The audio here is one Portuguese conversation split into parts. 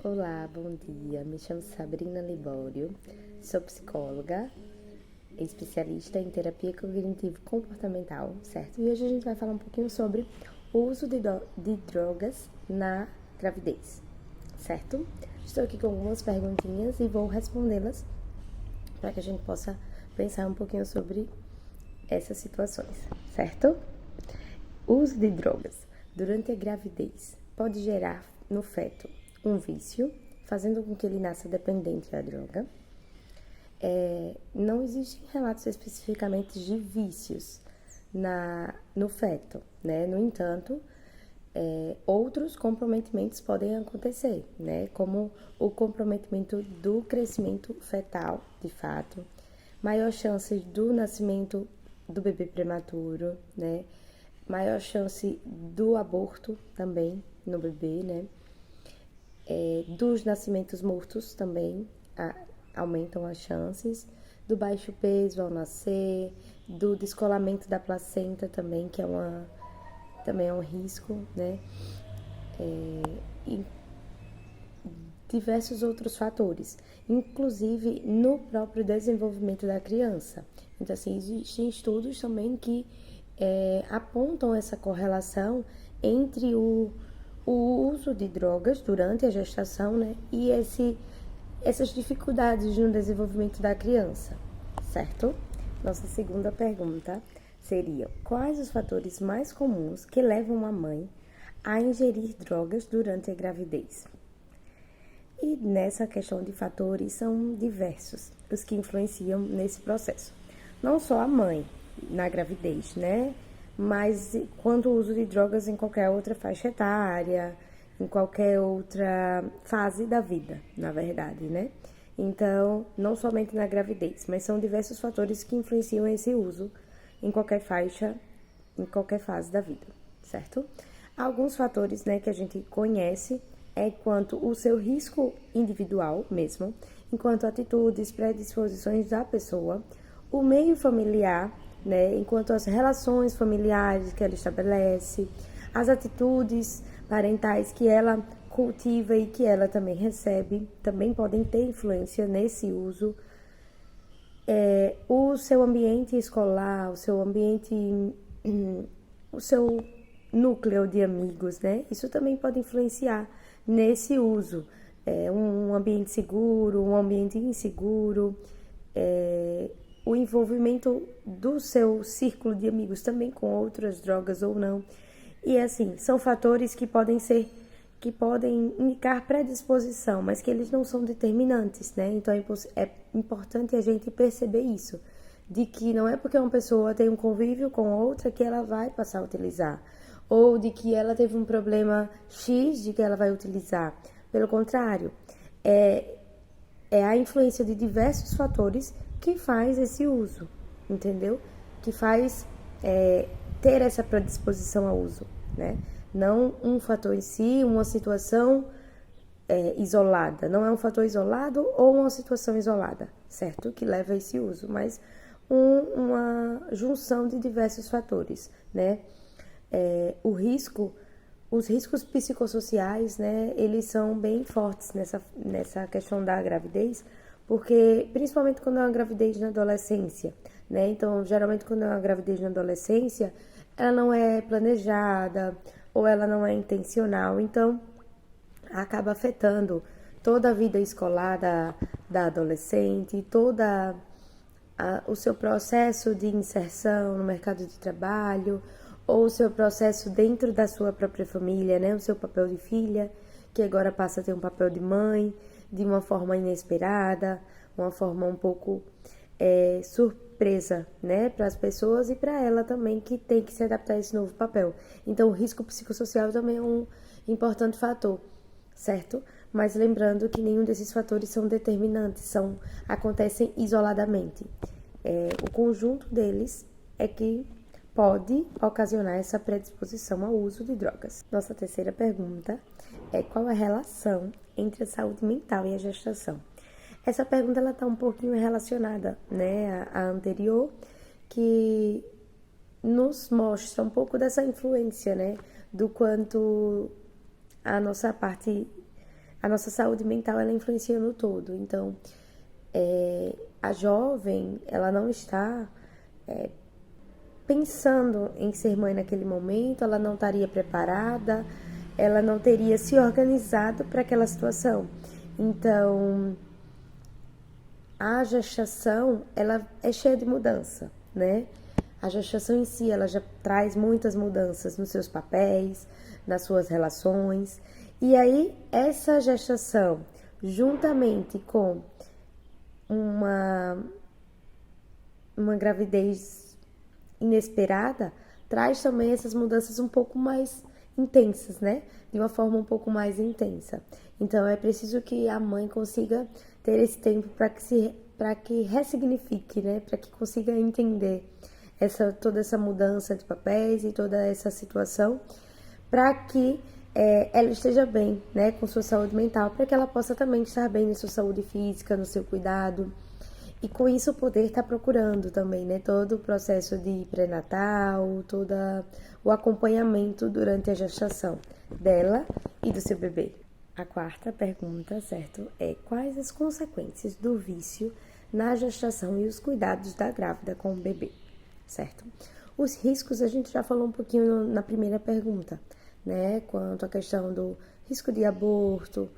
Olá, bom dia. Me chamo Sabrina Libório, sou psicóloga, especialista em terapia cognitivo-comportamental, certo? E hoje a gente vai falar um pouquinho sobre o uso de drogas na gravidez, certo? Estou aqui com algumas perguntinhas e vou respondê-las para que a gente possa pensar um pouquinho sobre essas situações, certo? O uso de drogas durante a gravidez pode gerar no feto um vício, fazendo com que ele nasça dependente da droga. Não existem relatos especificamente de vícios no feto, né? No entanto, outros comprometimentos podem acontecer, né? Como o comprometimento do crescimento fetal, de fato, maior chance do nascimento do bebê prematuro, né? Maior chance do aborto também no bebê, né? Dos nascimentos mortos também aumentam as chances, do baixo peso ao nascer, do descolamento da placenta também, que também é um risco, né? E diversos outros fatores, inclusive no próprio desenvolvimento da criança. Então, assim, existem estudos também que apontam essa correlação entre o uso de drogas durante a gestação, né, e essas dificuldades no desenvolvimento da criança, certo? Nossa segunda pergunta seria: quais os fatores mais comuns que levam a mãe a ingerir drogas durante a gravidez? E nessa questão de fatores são diversos os que influenciam nesse processo. Não só a mãe na gravidez, né? Mas quanto o uso de drogas em qualquer outra faixa etária, em qualquer outra fase da vida, na verdade, né? Então, não somente na gravidez, mas são diversos fatores que influenciam esse uso em qualquer faixa, em qualquer fase da vida, certo? Alguns fatores, né, que a gente conhece quanto o seu risco individual mesmo, enquanto atitudes, predisposições da pessoa, o meio familiar, né, enquanto as relações familiares que ela estabelece, as atitudes parentais que ela cultiva e que ela também recebe, também podem ter influência nesse uso. O seu ambiente escolar, o seu ambiente, o seu núcleo de amigos, né? Isso também pode influenciar nesse uso. Um ambiente seguro, um ambiente inseguro, o envolvimento do seu círculo de amigos também com outras drogas ou não. E assim, são fatores que podem indicar predisposição, mas que eles não são determinantes, né? Então é importante a gente perceber isso, de que não é porque uma pessoa tem um convívio com outra que ela vai passar a utilizar, ou de que ela teve um problema X de que ela vai utilizar. Pelo contrário, é a influência de diversos fatores que faz esse uso, entendeu? Que faz ter essa predisposição ao uso, né? Não um fator em si, uma situação isolada. Não é um fator isolado ou uma situação isolada, certo? Que leva a esse uso, mas uma junção de diversos fatores, né? Os riscos psicossociais, né, eles são bem fortes nessa questão da gravidez, porque principalmente quando é uma gravidez na adolescência, né? Então, geralmente quando é uma gravidez na adolescência, ela não é planejada ou ela não é intencional, então acaba afetando toda a vida escolar da adolescente, o seu processo de inserção no mercado de trabalho, ou o seu processo dentro da sua própria família, né? O seu papel de filha, que agora passa a ter um papel de mãe, de uma forma inesperada, uma forma um pouco surpresa, né? Para as pessoas e para ela também, que tem que se adaptar a esse novo papel. Então, o risco psicossocial também é um importante fator, certo? Mas lembrando que nenhum desses fatores são determinantes, acontecem isoladamente. O conjunto deles é que pode ocasionar essa predisposição ao uso de drogas. Nossa terceira pergunta é: qual a relação entre a saúde mental e a gestação? Essa pergunta ela está um pouquinho relacionada, né, à anterior, que nos mostra um pouco dessa influência, né, do quanto a nossa parte a nossa saúde mental, ela influencia no todo. Então, a jovem, ela não está pensando em ser mãe naquele momento, ela não estaria preparada, ela não teria se organizado para aquela situação. Então, a gestação, ela é cheia de mudança, né? A gestação em si, ela já traz muitas mudanças nos seus papéis, nas suas relações. E aí, essa gestação, juntamente com uma gravidez inesperada, traz também essas mudanças um pouco mais intensas, né? De uma forma um pouco mais intensa. Então, é preciso que a mãe consiga ter esse tempo para que ressignifique, né? Para que consiga entender toda essa mudança de papéis e toda essa situação, para que ela esteja bem, né? Com sua saúde mental, para que ela possa também estar bem na sua saúde física, no seu cuidado. E com isso poder estar procurando também, né, todo o processo de pré-natal, todo o acompanhamento durante a gestação dela e do seu bebê. A quarta pergunta, certo, é quais as consequências do vício na gestação e os cuidados da grávida com o bebê, certo? Os riscos a gente já falou um pouquinho na primeira pergunta, né, quanto à questão do risco de aborto,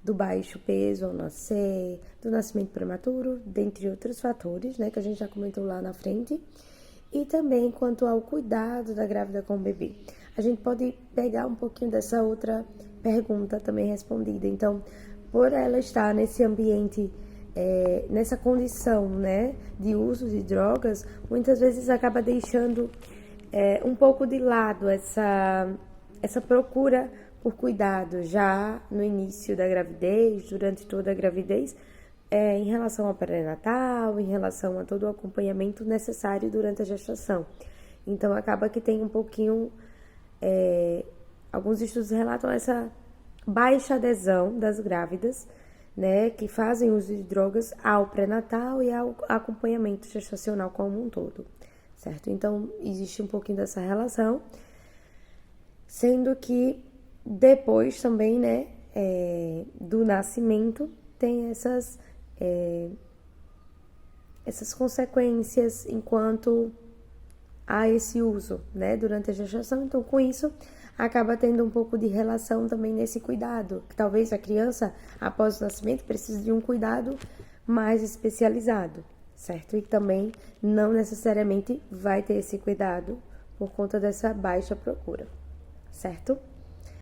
do baixo peso ao nascer, do nascimento prematuro, dentre outros fatores, né, que a gente já comentou lá na frente, e também quanto ao cuidado da grávida com o bebê. A gente pode pegar um pouquinho dessa outra pergunta também respondida. Então, por ela estar nesse ambiente, nessa condição, né, de uso de drogas, muitas vezes acaba deixando um pouco de lado essa procura por cuidado já no início da gravidez, durante toda a gravidez, em relação ao pré-natal, em relação a todo o acompanhamento necessário durante a gestação. Então, acaba que tem um pouquinho, alguns estudos relatam essa baixa adesão das grávidas, né, que fazem uso de drogas ao pré-natal e ao acompanhamento gestacional como um todo, certo? Então, existe um pouquinho dessa relação, sendo que depois também, né, do nascimento, tem essas consequências enquanto há esse uso, né, durante a gestação. Então, com isso, acaba tendo um pouco de relação também nesse cuidado, que talvez a criança, após o nascimento, precise de um cuidado mais especializado, certo? E também não necessariamente vai ter esse cuidado por conta dessa baixa procura, certo?